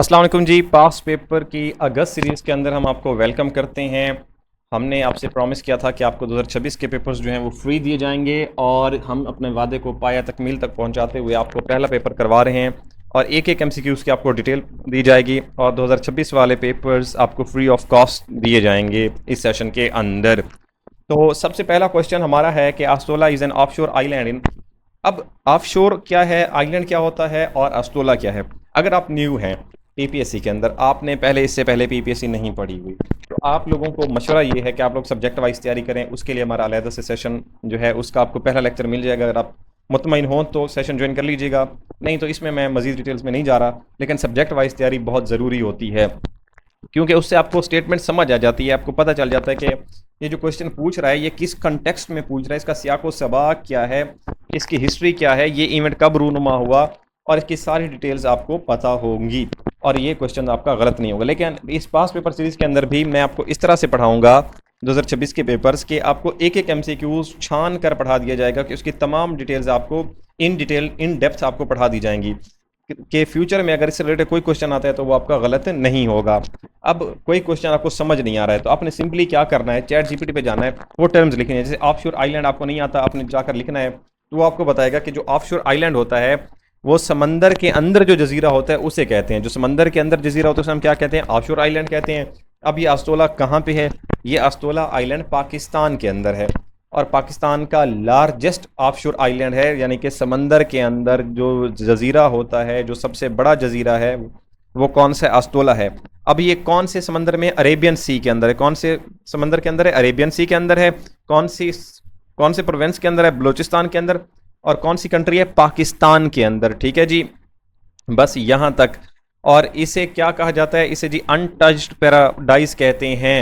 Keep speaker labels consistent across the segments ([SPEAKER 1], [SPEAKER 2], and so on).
[SPEAKER 1] अस्सलाम वालेकुम जी। पास पेपर की अगस्त सीरीज़ के अंदर हम आपको वेलकम करते हैं। हमने आपसे प्रॉमिस किया था कि आपको 2026 के पेपर्स जो हैं वो फ्री दिए जाएंगे और हम अपने वादे को पाया तकमील तक पहुंचाते हुए आपको पहला पेपर करवा रहे हैं और एक एक एमसीक्यूज़ की आपको डिटेल दी जाएगी और 2026 वाले पेपर्स आपको फ्री ऑफ कॉस्ट दिए जाएंगे इस सेशन के अंदर। तो सबसे पहला क्वेश्चन हमारा है कि Astola is an offshore island in. अब ऑफशोर क्या है, आइलैंड क्या होता है और अस्तोला क्या है। अगर आप न्यू हैं पीपीएससी के अंदर, आपने इससे पहले पीपीएससी नहीं पढ़ी हुई, तो आप लोगों को मशवरा ये है कि आप लोग सब्जेक्ट वाइज तैयारी करें। उसके लिए हमारा अलहदा से सेशन जो है उसका आपको पहला लेक्चर मिल जाएगा। अगर आप मुतमईन हों तो सेशन ज्वाइन कर लीजिएगा, नहीं तो इसमें मैं मज़ीद डिटेल्स में नहीं जा रहा। लेकिन सब्जेक्ट वाइज तैयारी बहुत ज़रूरी होती है क्योंकि उससे आपको स्टेटमेंट समझ आ जाती है, आपको पता चल जाता है कि ये जो क्वेश्चन पूछ रहा है ये किस कंटेक्स्ट में पूछ रहा है, इसका सियाको सबाक क्या है, इसकी हिस्ट्री क्या है, ये इवेंट कब रूनुमा हुआ, और इसकी सारी डिटेल्स आपको पता होंगी और ये क्वेश्चन आपका गलत नहीं होगा। लेकिन इस पास पेपर सीरीज़ के अंदर भी मैं आपको इस तरह से पढ़ाऊंगा 2026 के पेपर्स के, आपको एक एक एमसीक्यूज छान कर पढ़ा दिया जाएगा कि उसकी तमाम डिटेल्स आपको इन डिटेल इन डेप्थ आपको पढ़ा दी जाएंगी कि फ्यूचर में अगर इससे रिलेटेड कोई क्वेश्चन आता है तो वो आपका गलत नहीं होगा। अब कोई क्वेश्चन आपको समझ नहीं आ रहा है तो आपने सिंपली क्या करना है, चैट जीपीटी पे जाना है, वो टर्म्स लिखने हैं। जैसे ऑफशोर आइलैंड आपको नहीं आता, आपने जाकर लिखना है तो वो आपको बताएगा कि जो ऑफशोर आइलैंड होता है वो समंदर के अंदर जो जजीरा होता है उसे कहते हैं। जो समंदर के अंदर जजीरा होता है उसे हम क्या कहते हैं, ऑफशोर आइलैंड कहते हैं। अब ये अस्तोला कहाँ पे है, ये अस्तोला आइलैंड पाकिस्तान के अंदर है और पाकिस्तान का लार्जेस्ट ऑफशोर आइलैंड है, यानी कि समंदर के अंदर जो जजीरा होता है, जो सबसे बड़ा जजीरा है वो कौन सा अस्तोला है। अब ये कौन से समंदर में, अरेबियन सी के अंदर है। कौन से समंदर के अंदर है, अरेबियन सी के अंदर है। कौन से प्रोविंस के अंदर है, बलूचिस्तान के अंदर। और कौन सी कंट्री है, पाकिस्तान के अंदर। ठीक है जी, बस यहाँ तक। और इसे क्या कहा जाता है, इसे जी अनटच्ड पैराडाइज कहते हैं।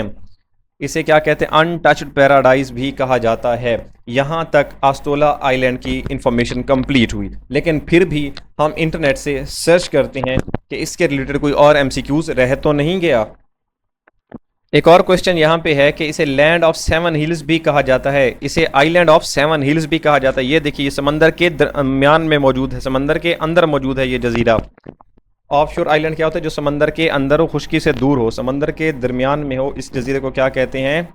[SPEAKER 1] इसे क्या कहते हैं, अनटच्ड पैराडाइज भी कहा जाता है। यहाँ तक अस्तोला आइलैंड की इंफॉर्मेशन कंप्लीट हुई, लेकिन फिर भी हम इंटरनेट से सर्च करते हैं कि इसके रिलेटेड कोई और एमसीक्यूज रह तो नहीं गया। एक और क्वेश्चन यहाँ पे है कि इसे लैंड ऑफ सेवन हिल्स भी कहा जाता है, इसे आइलैंड ऑफ सेवन हिल्स भी कहा जाता है। ये देखिए, ये समंदर के दरमियान में मौजूद है, समंदर के अंदर मौजूद है ये जजीरा। ऑफशोर आइलैंड क्या होता है, जो समंदर के अंदर हो, खुश्की से दूर हो, समंदर के दरमियान में हो, इस जजीरे को क्या कहते हैं,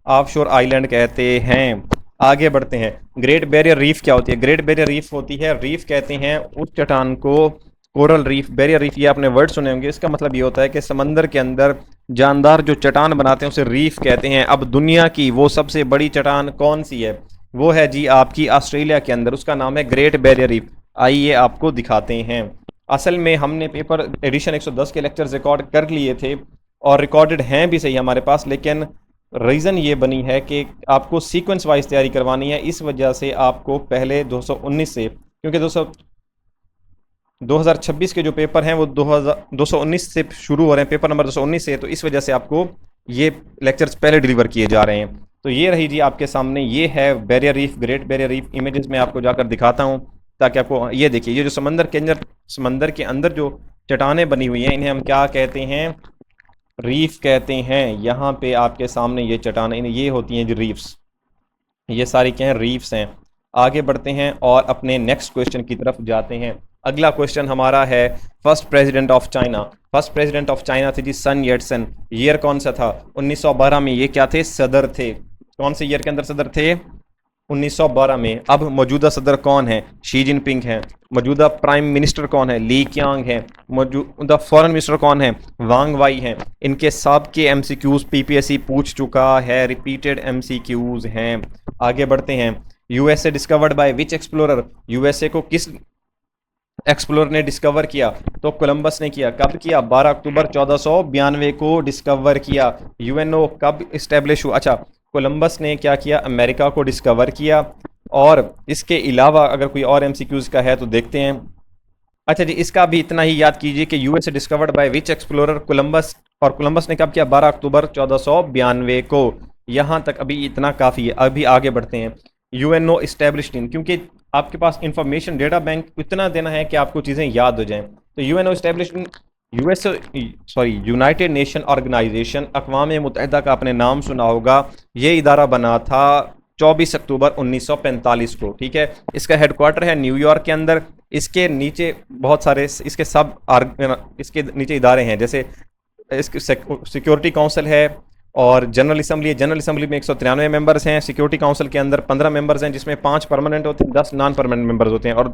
[SPEAKER 1] ऑफशोर आइलैंड कहते हैं। आगे बढ़ते हैं। ग्रेट बैरियर रीफ क्या होती है, ग्रेट बैरियर रीफ होती है, रीफ कहते हैं उस चट्टान को, कोरल रीफ, बैरियर रीफ, ये आपने वर्ड सुने होंगे। इसका मतलब ये होता है कि समंदर के अंदर जानदार जो चट्टान बनाते हैं उसे रीफ कहते हैं। अब दुनिया की वो सबसे बड़ी चट्टान कौन सी है, वो है जी आपकी ऑस्ट्रेलिया के अंदर, उसका नाम है ग्रेट बैरियर रीफ। आइए आपको दिखाते हैं। असल में हमने पेपर एडिशन 110 के लेक्चर्स रिकॉर्ड कर लिए थे और रिकॉर्डेड हैं भी सही हमारे पास, लेकिन रीज़न ये बनी है कि आपको सीक्वेंस वाइज तैयारी करवानी है। इस वजह से आपको पहले 219 से, क्योंकि 2026 के जो पेपर हैं वो 219 से शुरू हो रहे हैं, पेपर नंबर 219 से, तो इस वजह से आपको ये लेक्चर्स पहले डिलीवर किए जा रहे हैं। तो ये रही जी आपके सामने, ये है barrier reef, great barrier reef. Images में आपको जाकर दिखाता हूँ ताकि आपको ये देखिए, ये जो समंदर के अंदर जो चट्टानें बनी हुई हैं इन्हें हम क्या कहते हैं, रीफ कहते हैं। यहाँ पे आपके सामने ये चट्टानें, ये होती हैं जो रीफ्स, ये सारी क्या हैं, रीफ्स हैं। आगे बढ़ते हैं और अपने नेक्स्ट क्वेश्चन की तरफ जाते हैं। अगला क्वेश्चन हमारा है first president of China. First president of China थे जी सन येटसन। ईयर कौन सा था, 1912 में। ये क्या थे, सदर थे। कौन से ईयर के अंदर सदर थे, 1912 में। अब मौजूदा सदर कौन है, शी जिनपिंग है। मौजूदा प्राइम मिनिस्टर कौन है, ली क्यांग है। मौजूदा फॉरेन मिनिस्टर कौन है, वांग वाई हैं। इनके सब के एमसीक्यूज पीपीएससी पूछ चुका है, रिपीटेड एमसीक्यूज हैं। आगे बढ़ते हैं। USA discovered by which explorer, USA को किस एक्सप्लोरर ने डिस्कवर किया, तो कोलंबस ने किया। कब किया, 12 अक्टूबर 1492 को डिस्कवर किया। यूएनओ कब इस्टेब्लिश हुआ, अच्छा, कोलंबस ने क्या किया, अमेरिका को डिस्कवर किया। और इसके अलावा अगर कोई और एमसीक्यूज का है तो देखते हैं। अच्छा जी, इसका भी इतना ही याद कीजिए कि US discovered by which explorer, Columbus, और कोलंबस ने कब किया, 12 अक्टूबर 1492 को। यहाँ तक अभी इतना काफ़ी है। अभी आगे बढ़ते हैं। यूएनओ इस्टेब्लिश्ड इन, क्योंकि आपके पास इंफॉर्मेशन डेटा बैंक इतना देना है कि आपको चीज़ें याद हो जाएं। तो UNO established in, United Nation Organization, अक़वाम मुत्तहिदा का आपने नाम सुना होगा। ये इदारा बना था 24 अक्टूबर 1945 को। ठीक है, इसका हेडक्वार्टर है न्यूयॉर्क के अंदर। इसके नीचे बहुत सारे इसके इसके नीचे इदारे हैं, जैसे इसकी सिक्योरिटी काउंसिल है और जनरल असम्बली है। जनरल असम्बली में 193 मेंबर्स हैं। सिक्योरिटी काउंसिल के अंदर 15 मेंबर्स हैं, जिसमें 5 परमानेंट होते हैं, 10 नॉन परमानेंट मेंबर्स होते हैं। और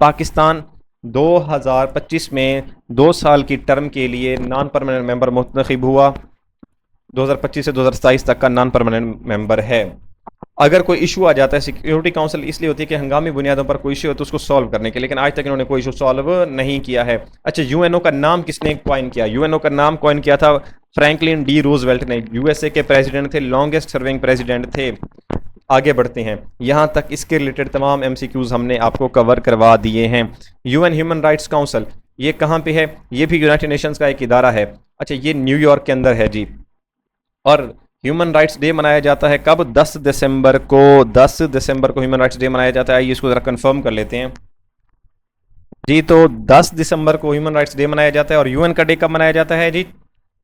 [SPEAKER 1] पाकिस्तान 2025 में 2 साल की टर्म के लिए नॉन परमानेंट मेंबर मुंतखब हुआ। 2025 से 2027 तक का नॉन परमानेंट मेंबर है। अगर कोई इशू आ जाता है, सिक्योरिटी काउंसिल इसलिए होती है कि हंगामी बुनियादों पर कोई इशू हो तो उसको सॉल्व करने के, लेकिन आज तक इन्होंने कोई इशू सॉल्व नहीं किया है। अच्छा, यूएनओ का नाम किसने कॉइन किया? यूएनओ का नाम कॉइन किया था फ्रैंकलिन डी रूजवेल्ट ने। यूएसए के प्रेसिडेंट थे, लॉन्गेस्ट सर्विंग प्रेसिडेंट थे। आगे बढ़ते हैं, यहाँ तक इसके रिलेटेड तमाम एमसीक्यूज हमने आपको कवर करवा दिए हैं। यूएन ह्यूमन राइट्स काउंसिल ये कहाँ पे है? ये भी यूनाइटेड नेशंस का एक इदारा है। अच्छा, ये न्यूयॉर्क के अंदर है जी। और ह्यूमन राइट्स डे मनाया जाता है कब? 10 दिसंबर को। 10 दिसंबर को ह्यूमन राइट्स डे मनाया जाता है। आइए इसको जरा कंफर्म कर लेते हैं जी। तो 10 दिसंबर को ह्यूमन राइट्स डे मनाया जाता है। और यूएन का डे कब मनाया जाता है जी?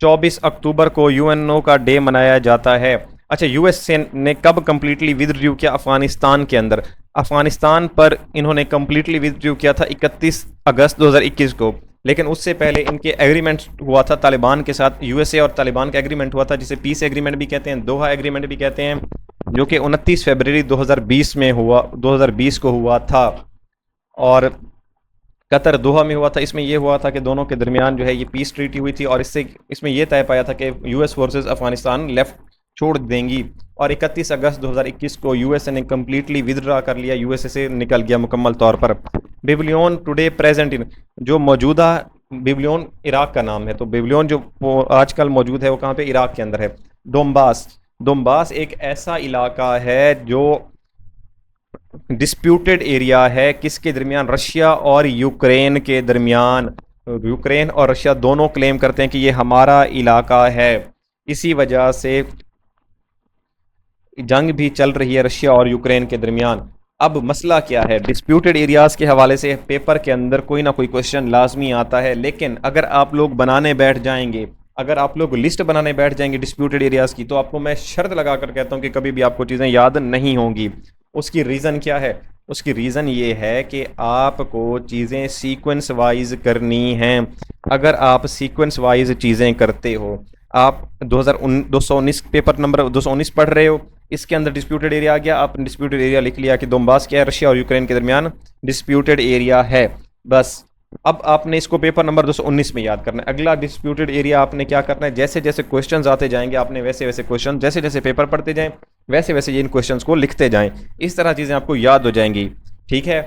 [SPEAKER 1] 24 अक्टूबर को यूएनओ का डे मनाया जाता है। अच्छा, यूएस ने कब कंप्लीटली विथड्रू किया अफगानिस्तान के अंदर? अफगानिस्तान पर इन्होंने कंप्लीटली विथड्रू किया था 31 अगस्त 2021 को। लेकिन उससे पहले इनके एग्रीमेंट हुआ था तालिबान के साथ। यूएसए और तालिबान का एग्रीमेंट हुआ था, जिसे पीस एग्रीमेंट भी कहते हैं, दोहा एग्रीमेंट भी कहते हैं, जो कि 29 फरवरी 2020 में हुआ, 2020 को हुआ था। और कतर दोहा में हुआ था। इसमें यह हुआ था कि दोनों के दरमियान जो है ये पीस ट्रीटी हुई थी, और इसमें यह तय पाया था कि यूएस फोर्सेस अफगानिस्तान लेफ्ट छोड़ देंगी। और 31 अगस्त 2021 को यूएसए ने कम्प्लीटली विदड्रा कर लिया, यूएसए से निकल गया मुकम्मल तौर पर। बेबीलोन टुडे प्रेजेंट इन, जो मौजूदा बेबीलोन इराक का नाम है, तो बेबीलोन जो वो आजकल मौजूद है वो कहाँ पे? इराक के अंदर है। दोम्बास एक ऐसा इलाका है जो डिस्प्यूटेड एरिया है, किसके दरमियान? रशिया और यूक्रेन के दरमियान। यूक्रेन और रशिया दोनों क्लेम करते हैं कि ये हमारा इलाका है। इसी वजह से जंग भी चल रही है रशिया और यूक्रेन के दरमियान। अब मसला क्या है? डिस्प्यूटेड एरियाज के हवाले से पेपर के अंदर कोई ना कोई क्वेश्चन लाजमी आता है, लेकिन अगर आप लोग बनाने बैठ जाएंगे, अगर आप लोग लिस्ट बनाने बैठ जाएंगे डिस्प्यूटेड एरियाज की, तो आपको मैं शर्त लगा कर कहता हूँ कि कभी भी आपको चीज़ें याद नहीं होंगी। उसकी रीज़न क्या है? उसकी रीज़न ये है कि आपको चीज़ें सीक्वेंस वाइज करनी हैं। अगर आप सीक्वेंस वाइज चीज़ें करते हो, आप 219 पेपर नंबर 219 पढ़ रहे हो, इसके अंदर डिस्प्यूटेड एरिया आ गया, आपने डिस्प्यूटेड एरिया लिख लिया कि दोम्बास क्या है? रशिया और यूक्रेन के दरमियान डिस्प्यूटेड एरिया है। बस अब आपने इसको पेपर नंबर 219 में याद करना है। अगला डिस्प्यूटेड एरिया आपने क्या करना है? जैसे जैसे क्वेश्चंस आते जाएंगे, आपने वैसे वैसे क्वेश्चन, जैसे जैसे पेपर पढ़ते जाएं, वैसे वैसे इन क्वेश्चंस को लिखते जाएं। इस तरह चीज़ें आपको याद हो जाएंगी, ठीक है।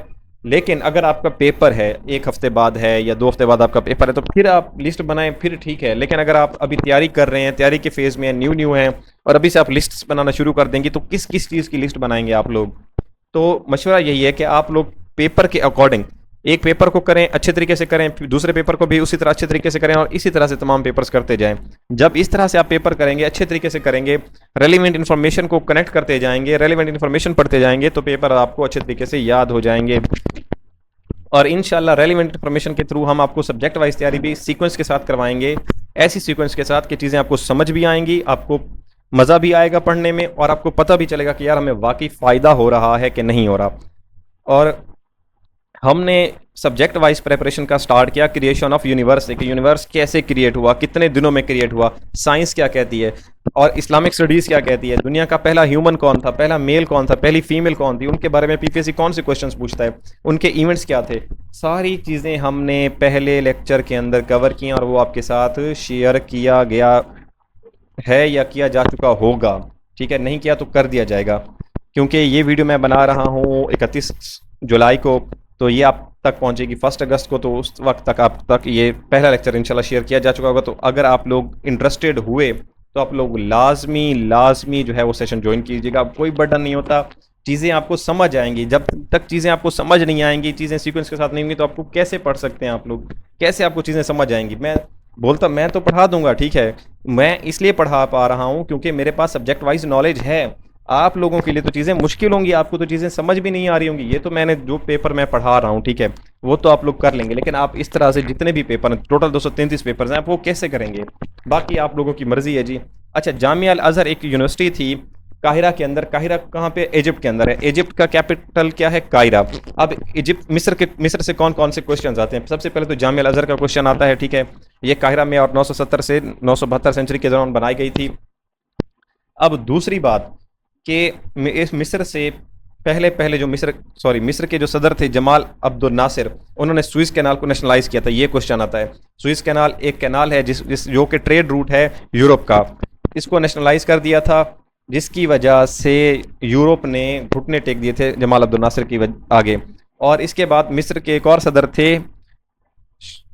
[SPEAKER 1] लेकिन अगर आपका पेपर है 1 हफ्ते बाद है या 2 हफ्ते बाद आपका पेपर है, तो फिर आप लिस्ट बनाएं, फिर ठीक है। लेकिन अगर आप अभी तैयारी कर रहे हैं, तैयारी के फेज़ में न्यू हैं, और अभी से आप लिस्ट्स बनाना शुरू कर देंगे, तो किस किस चीज़ की लिस्ट बनाएंगे आप लोग? तो मशवरा यही है कि आप लोग पेपर के अकॉर्डिंग एक पेपर को करें, अच्छे तरीके से करें, फिर दूसरे पेपर को भी उसी तरह अच्छे तरीके से करें, और इसी तरह से तमाम पेपर्स करते जाएं। जब इस तरह से आप पेपर करेंगे, अच्छे तरीके से करेंगे, रेलिवेंट इन्फॉर्मेशन को कनेक्ट करते जाएंगे, रेलिवेंट इन्फॉर्मेशन पढ़ते जाएंगे, तो पेपर आपको अच्छे तरीके से याद हो जाएंगे। और इंशाल्लाह रेलिवेंट इन्फॉर्मेशन के थ्रू हम आपको सब्जेक्ट वाइज तैयारी भी सीक्वेंस के साथ करवाएंगे, ऐसी सीक्वेंस के साथ कि चीज़ें आपको समझ भी आएंगी, आपको मज़ा भी आएगा पढ़ने में, और आपको पता भी चलेगा कि यार हमें वाकई फ़ायदा हो रहा है कि नहीं हो रहा। और हमने सब्जेक्ट वाइज प्रेपरेशन का स्टार्ट किया क्रिएशन ऑफ यूनिवर्स से, कि यूनिवर्स कैसे क्रिएट हुआ, कितने दिनों में क्रिएट हुआ, साइंस क्या कहती है, और इस्लामिक स्टडीज़ क्या कहती है, दुनिया का पहला ह्यूमन कौन था, पहला मेल कौन था, पहली फीमेल कौन थी, उनके बारे में पीपीएससी कौन से क्वेश्चंस पूछता है, उनके इवेंट्स क्या थे। सारी चीज़ें हमने पहले लेक्चर के अंदर कवर की और वो आपके साथ शेयर किया गया है या किया जा चुका होगा, ठीक है। नहीं किया तो कर दिया जाएगा, क्योंकि ये वीडियो मैं बना रहा हूँ 31 जुलाई को, तो ये आप तक पहुंचेगी 1 अगस्त को, तो उस वक्त तक आप तक ये पहला लेक्चर इंशाल्लाह शेयर किया जा चुका होगा। तो अगर आप लोग इंटरेस्टेड हुए तो आप लोग लाजमी जो है वो सेशन ज्वाइन कीजिएगा। कोई बर्डन नहीं होता, चीज़ें आपको समझ आएंगी। जब तक चीज़ें आपको समझ नहीं आएंगी, चीज़ें सीक्वेंस के साथ नहीं होंगी, तो आपको कैसे पढ़ सकते हैं आप लोग, कैसे आपको चीज़ें समझ आएंगी? मैं तो पढ़ा दूंगा, ठीक है, मैं इसलिए पढ़ा पा रहा हूँ क्योंकि मेरे पास सब्जेक्ट वाइज नॉलेज है। आप लोगों के लिए तो चीज़ें मुश्किल होंगी, आपको तो चीज़ें समझ भी नहीं आ रही होंगी। ये तो मैंने जो पेपर मैं पढ़ा रहा हूँ, ठीक है, वो तो आप लोग कर लेंगे, लेकिन आप इस तरह से जितने भी पेपर हैं, टोटल 233 पेपर्स हैं, आप वो कैसे करेंगे? बाकी आप लोगों की मर्जी है जी। अच्छा, जामिया अल अज़हर एक यूनिवर्सिटी थी काहिरा के अंदर, काहिरा कहाँ पे, इजिप्ट के अंदर है। इजिप्ट का कैपिटल क्या है, काहिरा। अब इजिप्ट, मिस्र से कौन कौन से क्वेश्चन आते हैं? सबसे पहले तो जामिया अल अज़हर का क्वेश्चन आता है, ठीक है। ये काहिरा में और 970 से 972 सेंचुरी के दौरान बनाई गई थी। अब दूसरी बात कि इस मिस्र से पहले पहले जो मिस्र के जो सदर थे जमाल अब्दुल नासिर, उन्होंने सुइस कैनाल को नेशनलाइज किया था। ये क्वेश्चन आता है। सुइस कैनाल एक कैनाल है जिस जो कि ट्रेड रूट है यूरोप का, इसको नेशनलाइज कर दिया था, जिसकी वजह से यूरोप ने घुटने टेक दिए थे जमाल अब्दुल नासिर की आगे। और इसके बाद मिस्र के एक और सदर थे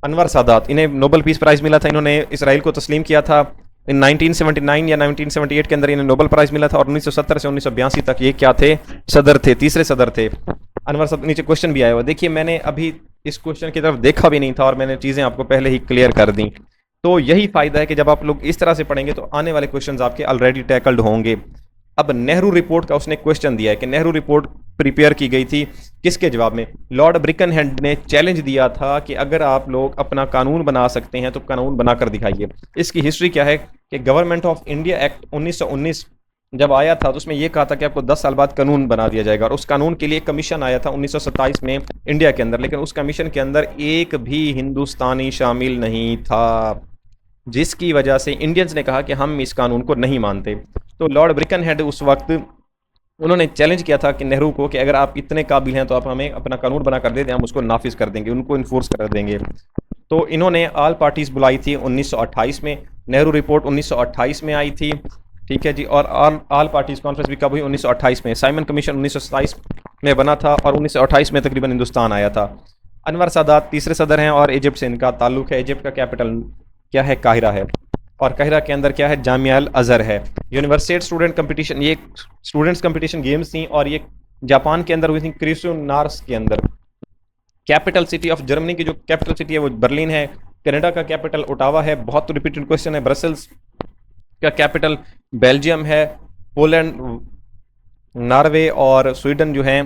[SPEAKER 1] अनवर सादात, इन्हें नोबेल पीस प्राइज मिला था। इन्होंने इसराइल को तस्लीम किया था इन 1979 या 1978 के अंदर, इन्हें नोबेल प्राइज मिला था। और 1970 से 1982 तक ये क्या थे, सदर थे, तीसरे सदर थे अनवर सादात। नीचे क्वेश्चन भी आया हुआ, देखिए मैंने अभी इस क्वेश्चन की तरफ देखा भी नहीं था और मैंने चीज़ें आपको पहले ही क्लियर कर दी। तो यही फायदा है कि जब आप लोग इस तरह से पढ़ेंगे तो आने वाले क्वेश्चंस आपके ऑलरेडी टैकल्ड होंगे। अब नेहरू रिपोर्ट का उसने क्वेश्चन दिया है कि नेहरू रिपोर्ट प्रिपेयर की गई थी किसके जवाब में? लॉर्ड ब्रिकनहेड ने चैलेंज दिया था कि अगर आप लोग अपना कानून बना सकते हैं तो कानून बनाकर दिखाइए। इसकी हिस्ट्री क्या है कि गवर्नमेंट ऑफ इंडिया एक्ट 1919 जब आया था तो उसमें यह कहा था कि आपको 10 साल बाद कानून बना दिया जाएगा। और उस कानून के लिए कमीशन आया था 1927 में इंडिया के अंदर, लेकिन उस कमीशन के अंदर एक भी हिंदुस्तानी शामिल नहीं था, जिसकी वजह से इंडियंस ने कहा कि हम इस कानून को नहीं मानते। तो लॉर्ड ब्रिकनहेड उस वक्त उन्होंने चैलेंज किया था कि नेहरू को कि अगर आप इतने काबिल हैं तो आप हमें अपना कानून बना कर दे दें, हम उसको नाफिज कर देंगे, उनको इन्फोर्स कर देंगे। तो इन्होंने ऑल पार्टीज बुलाई थी 1928 में। नेहरू रिपोर्ट 1928 में आई थी, ठीक है जी। और ऑल पार्टीज कॉन्फ्रेंस भी कब हुई? 1928 में। साइमन कमीशन 1927 में बना था और 1928 में तकरीबन हिंदुस्तान आया था। अनवर सादात तीसरे सदर हैं और इजिप्ट से इनका ताल्लुक है। इजिप्ट का कैपिटल क्या है? काहिरा है। और काहिरा के अंदर क्या है? जामिया अल अज़हर है। यूनिवर्सिटी स्टूडेंट कंपटीशन, ये स्टूडेंट्स कंपटीशन गेम्स थी और ये जापान के अंदर हुई थी, क्रिस्टोनार्स के अंदर। कैपिटल सिटी ऑफ जर्मनी की जो कैपिटल सिटी है वो बर्लिन है। कनाडा का कैपिटल ओटावा है, बहुत रिपीटेड क्वेश्चन है। ब्रसल्स का कैपिटल बेल्जियम है। पोलैंड, नॉर्वे और स्वीडन जो हैं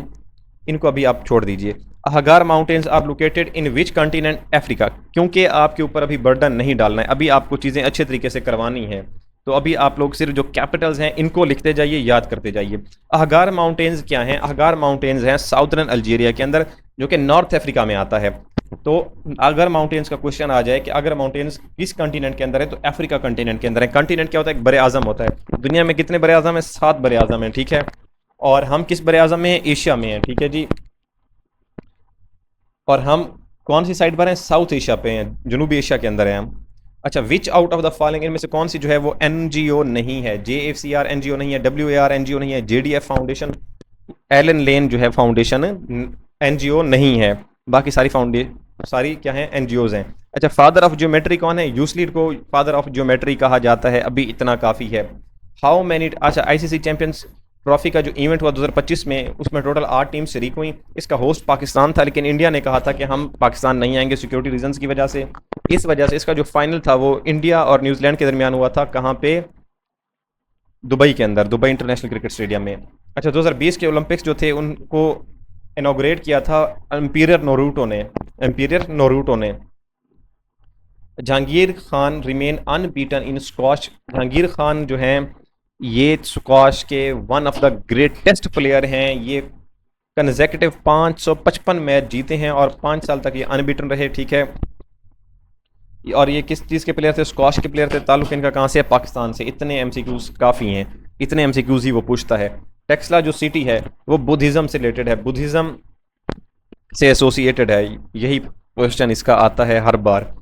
[SPEAKER 1] इनको अभी आप छोड़ दीजिए। Ahaggar mountains are located in which continent? Africa. क्योंकि आपके ऊपर अभी बर्डन नहीं डालना है, अभी आपको चीज़ें अच्छे तरीके से करवानी है, तो अभी आप लोग सिर्फ जो कैपिटल्स हैं इनको लिखते जाइए, याद करते जाइए। अहगार माउंटेन्स क्या हैं? अहगार माउंटेन्स हैं साउदर्न अल्जीरिया के अंदर, जो कि नॉर्थ अफ्रीका में आता है। तो अगर माउंटेन्स का क्वेश्चन आ जाए कि अगर माउंटेन्स किस कॉन्टिनेंट के अंदर है, तो अफ्रीका कॉन्टिनेंट के अंदर है। कॉन्टिनेंट क्या होता है? एक बड़े आजम होता है। दुनिया में कितने बड़े आजम हैं? 7 बड़े आजम हैं, ठीक है। और हम किस बड़े आजम में हैं? एशिया में हैं, ठीक है जी। और हम कौन सी साइड पर हैं? साउथ एशिया पे हैं, जनूबी एशिया के अंदर हैं हम। अच्छा, विच आउट ऑफ द फॉलोइंग, इनमें से कौन सी जो है वो एनजीओ नहीं है? JFCR एनजीओ नहीं है, WAR एनजीओ नहीं है, JDF फाउंडेशन, एलन लेन जो है फाउंडेशन एनजीओ नहीं है। बाकी सारी क्या है? एनजीओज हैं। अच्छा, फादर ऑफ ज्योमेट्री कौन है? यूक्लिड को फादर ऑफ ज्योमेट्री कहा जाता है। अभी इतना काफ़ी है। हाउ मैनी, अच्छा, ICC चैंपियंस ट्रॉफी का जो इवेंट हुआ 2025 में, उसमें टोटल 8 टीम शरीक हुई। इसका होस्ट पाकिस्तान था, लेकिन इंडिया ने कहा था कि हम पाकिस्तान नहीं आएंगे सिक्योरिटी रीजंस की वजह से। इस वजह से इसका जो फाइनल था वो इंडिया और न्यूजीलैंड के दरमियान हुआ था। कहाँ पे? दुबई के अंदर, दुबई इंटरनेशनल क्रिकेट स्टेडियम में। अच्छा, 2020 के ओलंपिक्स जो थे उनको इनॉग्रेट किया था एम्पीरियर नोरूटो ने। जहांगीर खान रिमेन अनबीटन इन स्क्वाश। जहांगीर खान जो हैं ये स्क्वाश के one of the greatest player हैं। ये कंसेक्यूटिव 555 मैच जीते हैं और 5 साल तक ये अनबीटन रहे, ठीक है। और ये किस चीज़ के प्लेयर थे? स्क्वाश के प्लेयर थे। ताल्लुक इनका कहाँ से है? पाकिस्तान से। इतने MCQs काफ़ी हैं, इतने MCQs ही वो पूछता है। टेक्सला जो सिटी है वो बुद्धिज़्म से रिलेटेड है, बुद्धिज़्म से एसोसिएटेड है, यही क्वेश्चन इसका आता है हर बार।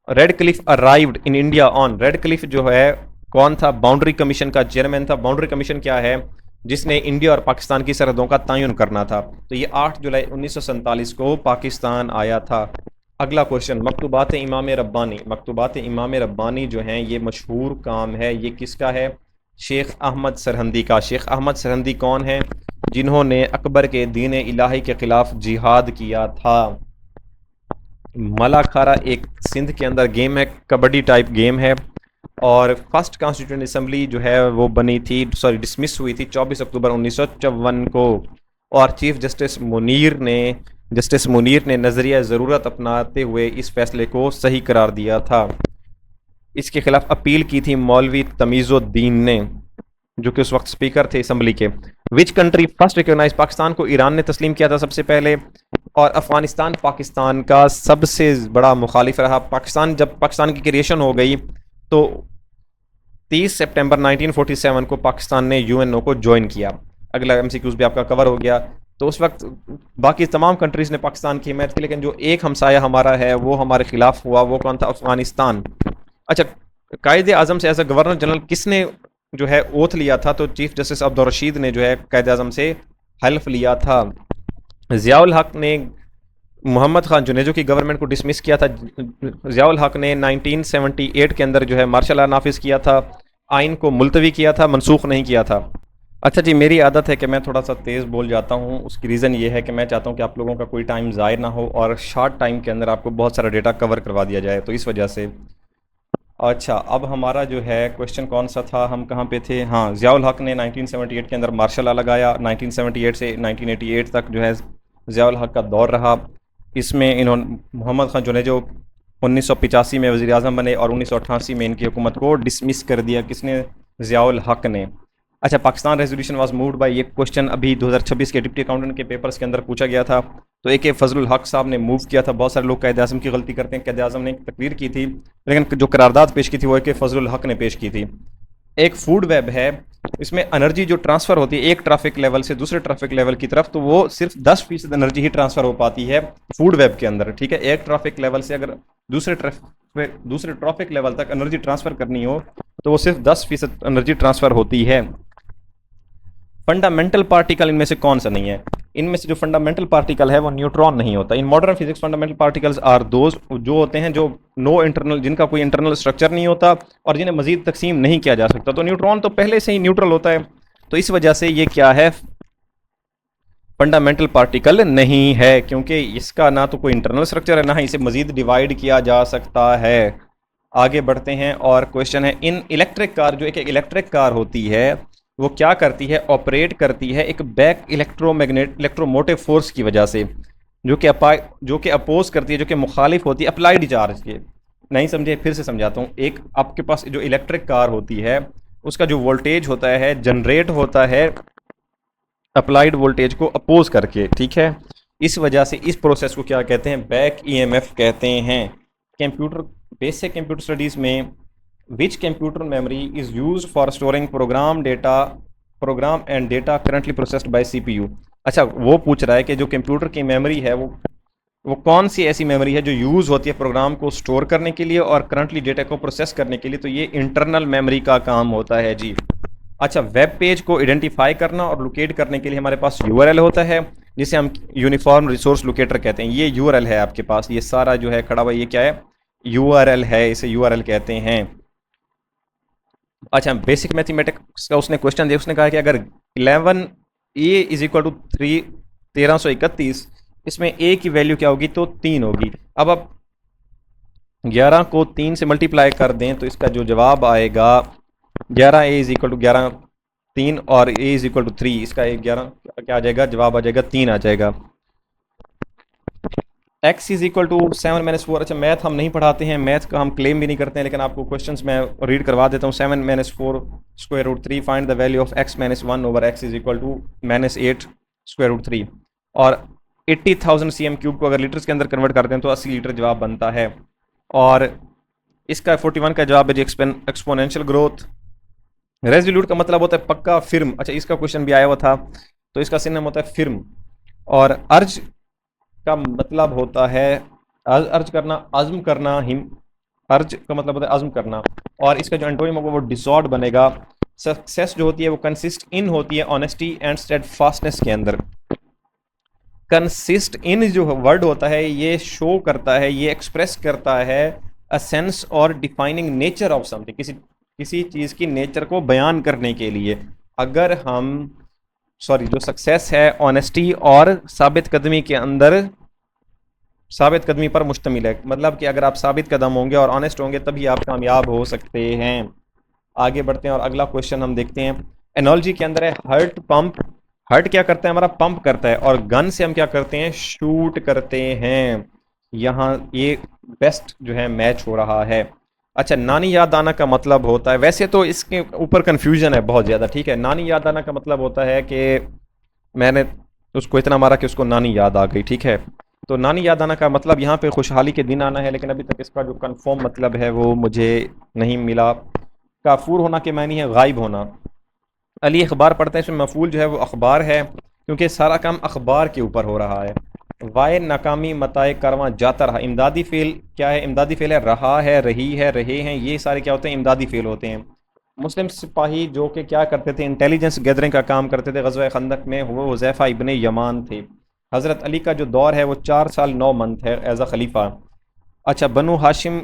[SPEAKER 1] Radcliffe arrived in India on, Radcliffe जो है कौन था? बाउंड्री कमीशन का चेयरमैन था। बाउंड्री कमीशन क्या है? जिसने इंडिया और पाकिस्तान की सरहदों का तयन करना था। तो ये 8 जुलाई 1947 को पाकिस्तान आया था। अगला क्वेश्चन, मकतूबात इमाम रब्बानी। मकतूबात इमाम रब्बानी जो हैं ये मशहूर काम है, ये किसका है? शेख अहमद सरहंदी का। शेख अहमद सरहंदी कौन है? जिन्होंने अकबर के दीन इलाही के खिलाफ जिहाद किया था। मलाखारा एक सिंध के अंदर गेम है, कबड्डी टाइप गेम है। और फर्स्ट कॉन्स्टिट्यूंट असम्बली जो है वो बनी थी, डिसमिस हुई थी 24 अक्टूबर 1954 को। और चीफ जस्टिस मुनीर ने नज़रिया ज़रूरत अपनाते हुए इस फैसले को सही करार दिया था। इसके खिलाफ अपील की थी मौलवी तमीज़ुद्दीन ने। जो कि उस वक्त स्पीकर थे असम्बली के। Which country first recognize Pakistan को ईरान ने तस्लीम किया था सबसे पहले। और अफगानिस्तान पाकिस्तान का सबसे बड़ा मुखालिफ रहा। पाकिस्तान जब पाकिस्तान की क्रिएशन हो गई तो 30 सितंबर 1947 को पाकिस्तान ने यूएनओ को ज्वाइन किया। अगला एमसीक्यूज भी आपका कवर हो गया। तो उस वक्त बाकी तमाम कंट्रीज़ ने पाकिस्तान की हिमायत की, लेकिन जो एक हमसाया हमारा है वो हमारे खिलाफ हुआ, वो कौन था? अफगानिस्तान। अच्छा, कायदे आज़म से एज ए गवर्नर जनरल किसने जो है ओथ लिया था? तो चीफ जस्टिस अब्दुल रशीद ने जो है कायदे आज़म से हल्फ लिया था। ज़ियाउल हक ने मोहम्मद खान जुनेजो की गवर्नमेंट को डिसमिस किया था। ज़ियाउल हक ने 1978 के अंदर जो है मार्शल लॉ नाफिज किया था, आइन को मुलतवी किया था, मनसूख नहीं किया था। अच्छा जी, मेरी आदत है कि मैं थोड़ा सा तेज़ बोल जाता हूँ। उसकी रीज़न ये है कि मैं चाहता हूँ कि आप लोगों का कोई टाइम ज़ाय ना हो और शॉर्ट टाइम के अंदर आपको बहुत सारा डेटा कवर करवा दिया जाए, तो इस वजह से। अच्छा, अब हमारा जो है क्वेश्चन कौन सा था, हम कहाँ पे थे? हाँ, ज़ियाउल हक ने 1978 के अंदर मार्शल लॉ लगाया। 1978 से 1988 तक जो है ज़ियाउल हक का दौर रहा। इसमें इन्होंने मोहम्मद खान जुनेजो 1985 में वज़ीर आज़म बने और 1988 में इनकी हुकूमत को डिसमिस कर दिया। किसने? ज़ियाउल हक ने। अच्छा, Pakistan resolution was moved by, ये क्वेश्चन अभी 2026 के डिप्टी अकाउंटेंट के पेपर्स के अंदर पूछा गया था। तो ए के फजलुल हक साहब ने मूव किया था। बहुत सारे लोग कायदे आज़म की गलती करते हैं। कायदे आज़म ने एक तकरीर की थी, लेकिन जो करारदाद पेश की थी वो ए के फजलुल हक ने पेश की थी। एक फूड वेब है, इसमें एनर्जी जो ट्रांसफ़र होती है एक ट्रैफिक लेवल से दूसरे ट्रैफिक लेवल की तरफ, तो वो सिर्फ 10% एनर्जी ही ट्रांसफ़र हो पाती है फूड वेब के अंदर। ठीक है, एक ट्रैफिक लेवल से अगर दूसरे ट्रैफिक लेवल तक एनर्जी ट्रांसफ़र करनी हो तो वो सिर्फ 10% एनर्जी ट्रांसफ़र होती है। फंडामेंटल पार्टिकल इनमें से कौन सा नहीं है? इनमें से जो फंडामेंटल पार्टिकल है वो न्यूट्रॉन नहीं होता। In modern physics fundamental particles are those जो होते हैं जो नो इंटरनल, जिनका कोई इंटरनल स्ट्रक्चर नहीं होता और जिन्हें मजीद तकसीम नहीं किया जा सकता। तो न्यूट्रॉन तो पहले से ही न्यूट्रल होता है, तो इस वजह से ये क्या है? फंडामेंटल पार्टिकल नहीं है, क्योंकि इसका ना तो कोई इंटरनल स्ट्रक्चर है, ना ही इसे मजीद डिवाइड किया जा सकता है। आगे बढ़ते हैं और क्वेश्चन है, इन इलेक्ट्रिक कार, जो एक इलेक्ट्रिक कार होती है वो क्या करती है? ऑपरेट करती है एक बैक इलेक्ट्रोमोटिव फोर्स की वजह से, जो कि अपोज करती है, जो कि मुखालिफ होती है अप्लाइड चार्ज के। नहीं समझे? फिर से समझाता हूँ। एक आपके पास जो इलेक्ट्रिक कार होती है उसका जो वोल्टेज होता है जनरेट होता है अप्लाइड वोल्टेज को अपोज करके। ठीक है, इस वजह से इस प्रोसेस को क्या कहते हैं? बैक ईएमएफ कहते हैं। कंप्यूटर, बेसिक कंप्यूटर स्टडीज़ में which computer memory is use for storing program and data currently processed by CPU. अच्छा, वो पूछ रहा है कि जो कंप्यूटर की मेमोरी है वो कौन सी ऐसी मेमोरी है जो यूज़ होती है प्रोग्राम को स्टोर करने के लिए और करंटली डेटा को प्रोसेस करने के लिए? तो ये इंटरनल मेमोरी का काम होता है जी। अच्छा, वेब पेज को आइडेंटिफाई करना और लोकेट करने के लिए हमारे पास यूआरएल होता है, जिसे हम यूनिफॉर्म रिसोर्स लोकेटर कहते हैं। ये यूआरएल है आपके पास, ये सारा जो है खड़ा हुआ, ये क्या है? यूआरएल है, इसे यूआरएल कहते हैं। अच्छा, बेसिक मैथमेटिक्स का उसने क्वेश्चन दिया, उसने कहा कि अगर 11a इज इक्वल टू 1331, इसमें a की वैल्यू क्या होगी? तो 3 होगी। अब आप 11 को 3 से मल्टीप्लाई कर दें तो इसका जो जवाब आएगा 11a इज इक्वल टू 11 3 और a इज इक्वल टू 3, इसका 11 क्या आ जाएगा? जवाब आ जाएगा 3 आ जाएगा। x is equal to 7 minus 4। अच्छा, मैथ हम नहीं पढ़ाते हैं, मैथ का हम क्लेम भी नहीं करते हैं, लेकिन आपको क्वेश्चंस मैं रीड करवा देता हूँ। 7 minus 4 square root 3, find the value of x minus 1 over x is equal to minus 8 square root 3। और 80,000 cm क्यूब को अगर लीटर्स के अंदर कन्वर्ट करते हैं तो 80 लीटर जवाब बनता है। और इसका 41 का जवाब है जी एक्सपोनेंशियल ग्रोथ। रेजोल्यूट का मतलब होता है पक्का, फिर्म। अच्छा, इसका क्वेश्चन भी आया हुआ था, तो इसका सिनोनिम होता है फिर्म। और अर्ज का मतलब होता है अर्ज करना, अज़्म करना। हिम अर्ज का मतलब होता है अज़्म करना, और इसका जो एंटोनिम होगा वो डिसॉर्ड बनेगा। सक्सेस जो होती है वो कंसिस्ट इन होती है ऑनेस्टी एंड स्टेडफास्टनेस के अंदर। कंसिस्ट इन जो वर्ड होता है ये शो करता है, ये एक्सप्रेस करता है अ सेंस और डिफाइनिंग नेचर ऑफ समथिंग, किसी चीज़ की नेचर को बयान करने के लिए। अगर हम जो सक्सेस है ऑनेस्टी और साबित कदमी के अंदर, साबित कदमी पर मुश्तमिल है, मतलब कि अगर आप साबित कदम होंगे और ऑनेस्ट होंगे तभी आप कामयाब हो सकते हैं। आगे बढ़ते हैं और अगला क्वेश्चन हम देखते हैं। एनोलॉजी के अंदर है हर्ट पंप। हर्ट क्या करता है? हमारा पंप करता है, और गन से हम क्या करते हैं? शूट करते हैं। यहाँ ये बेस्ट जो है मैच हो रहा है। अच्छा, नानी याद आना का मतलब होता है, वैसे तो इसके ऊपर कन्फ्यूजन है बहुत ज़्यादा, ठीक है। नानी याद आना का मतलब होता है कि मैंने उसको इतना मारा कि उसको नानी याद आ गई, ठीक है। तो नानी याद आना का मतलब यहाँ पे खुशहाली के दिन आना है, लेकिन अभी तक इसका जो कंफर्म मतलब है वो मुझे नहीं मिला। काफूर होना के मानी है गायब होना। अली अखबार पढ़ता है, इसमें मफूल जो है वो अखबार है, क्योंकि सारा काम अखबार के ऊपर हो रहा है। वाय नाकामी मताए कारवां जाता रहा। इमदादी फेल क्या है? इमदादी फेल है रहा है, रही है, रहे हैं, ये सारे क्या होते हैं? इमदादी फेल होते हैं। मुस्लिम सिपाही जो कि क्या करते थे? इंटेलिजेंस गैदरिंग का काम करते थे। गज़वा खंदक में वो हुज़ैफ़ा इब्ने यमान थे। हज़रत अली का जो दौर है वो 4 साल 9 मंथ है एज अ खलीफा। अच्छा, बनु हाशिम,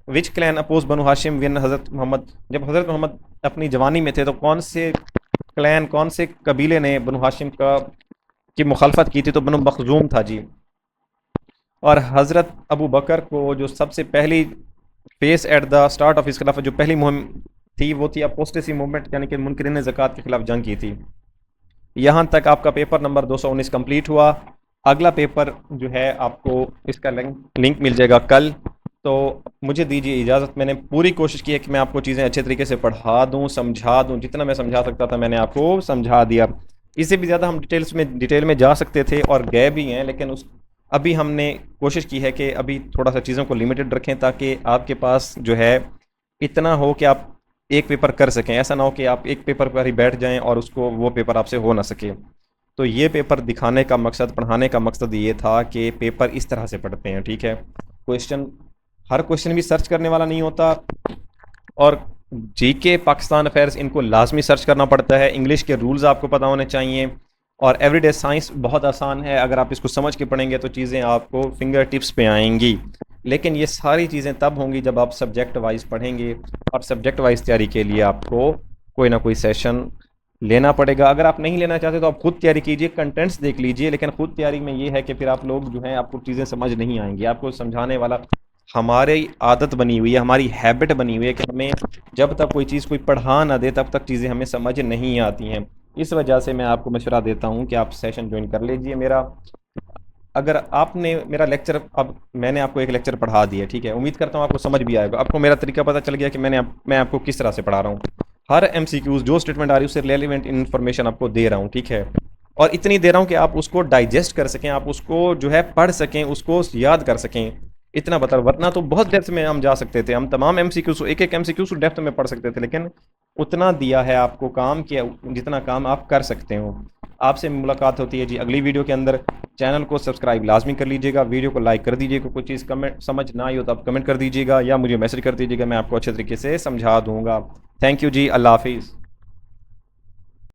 [SPEAKER 1] विच क्लैन अपोज बनु हाशिम विन हज़रत मोहम्मद। जब हज़रत मोहम्मद अपनी जवानी में थे तो कौन से क्लैन, कौन से कबीले ने बनु हाशिम का की मुखालफत की थी? तो बनु मखजूम था जी। और हज़रत अबू बकर को जो सबसे पहली face at the start of इस खिलाफत जो पहली मुहिम थी वो थी अपोस्टेसी मूवमेंट, यानी कि मुनकरीन ज़कात के खिलाफ जंग की थी। यहाँ तक आपका पेपर नंबर 219 कंप्लीट हुआ। अगला पेपर जो है आपको इसका लिंक मिल जाएगा कल। तो मुझे दीजिए इजाज़त। मैंने पूरी कोशिश की है कि मैं आपको चीज़ें अच्छे तरीके से पढ़ा दूँ, समझा दूँ, जितना मैं समझा सकता था मैंने आपको समझा दिया। इससे भी ज़्यादा हम डिटेल में जा सकते थे और गए भी हैं, लेकिन उस अभी हमने कोशिश की है कि अभी थोड़ा सा चीज़ों को लिमिटेड रखें, ताकि आपके पास जो है इतना हो कि आप एक पेपर कर सकें। ऐसा ना हो कि आप एक पेपर पर ही बैठ जाएं और उसको वो पेपर आपसे हो ना सके। तो ये पेपर दिखाने का मकसद, पढ़ाने का मकसद ये था कि पेपर इस तरह से पढ़ते हैं, ठीक है। क्वेश्चन, हर क्वेश्चन भी सर्च करने वाला नहीं होता। और जीके, पाकिस्तान अफेयर्स, इनको लाजमी सर्च करना पड़ता है। इंग्लिश के रूल्स आपको पता होने चाहिए। और एवरीडे साइंस बहुत आसान है, अगर आप इसको समझ के पढ़ेंगे तो चीज़ें आपको फिंगर टिप्स पे आएंगी। लेकिन ये सारी चीज़ें तब होंगी जब आप सब्जेक्ट वाइज पढ़ेंगे। और सब्जेक्ट वाइज तैयारी के लिए आपको कोई ना कोई सेशन लेना पड़ेगा। अगर आप नहीं लेना चाहते तो आप खुद तैयारी कीजिए, कंटेंट्स देख लीजिए, लेकिन खुद तैयारी में ये है कि फिर आप लोग जो हैं आपको चीज़ें समझ नहीं आएंगी। आपको समझाने वाला, हमारी आदत बनी हुई है, हमारी हैबिट बनी हुई है कि हमें जब तक कोई चीज़ कोई पढ़ा ना दे तब तक चीज़ें हमें समझ नहीं आती हैं। इस वजह से मैं आपको मशवरा देता हूँ कि आप सेशन ज्वाइन कर लीजिए मेरा। अगर आपने मेरा लेक्चर, अब मैंने आपको एक लेक्चर पढ़ा दिया, ठीक है, उम्मीद करता हूँ आपको समझ भी आएगा। आपको मेरा तरीका पता चल गया कि मैं आपको किस तरह से पढ़ा रहा हूँ। हर एमसीक्यूज जो स्टेटमेंट आ रही है उससे रेलिवेंट इन्फॉर्मेशन आपको दे रहा हूँ, ठीक है। और इतनी दे रहा हूँ कि आप उसको डाइजेस्ट कर सकें, आप उसको जो है पढ़ सकें, उसको याद कर सकें। इतना बता, वरना तो बहुत डेप्थ में हम जा सकते थे, हम तमाम एमसीक्यूज एक एक एमसीक्यूज डेप्थ में पढ़ सकते थे, लेकिन उतना दिया है आपको काम कि जितना काम आप कर सकते हो। आपसे मुलाकात होती है जी अगली वीडियो के अंदर। चैनल को सब्सक्राइब लाजमी कर लीजिएगा, वीडियो को लाइक कर दीजिएगा। कोई चीज़ कमेंट समझ ना आई हो तो आप कमेंट कर दीजिएगा या मुझे मैसेज कर दीजिएगा, मैं आपको अच्छे तरीके से समझा दूंगा। थैंक यू जी, अल्लाह हाफिज़।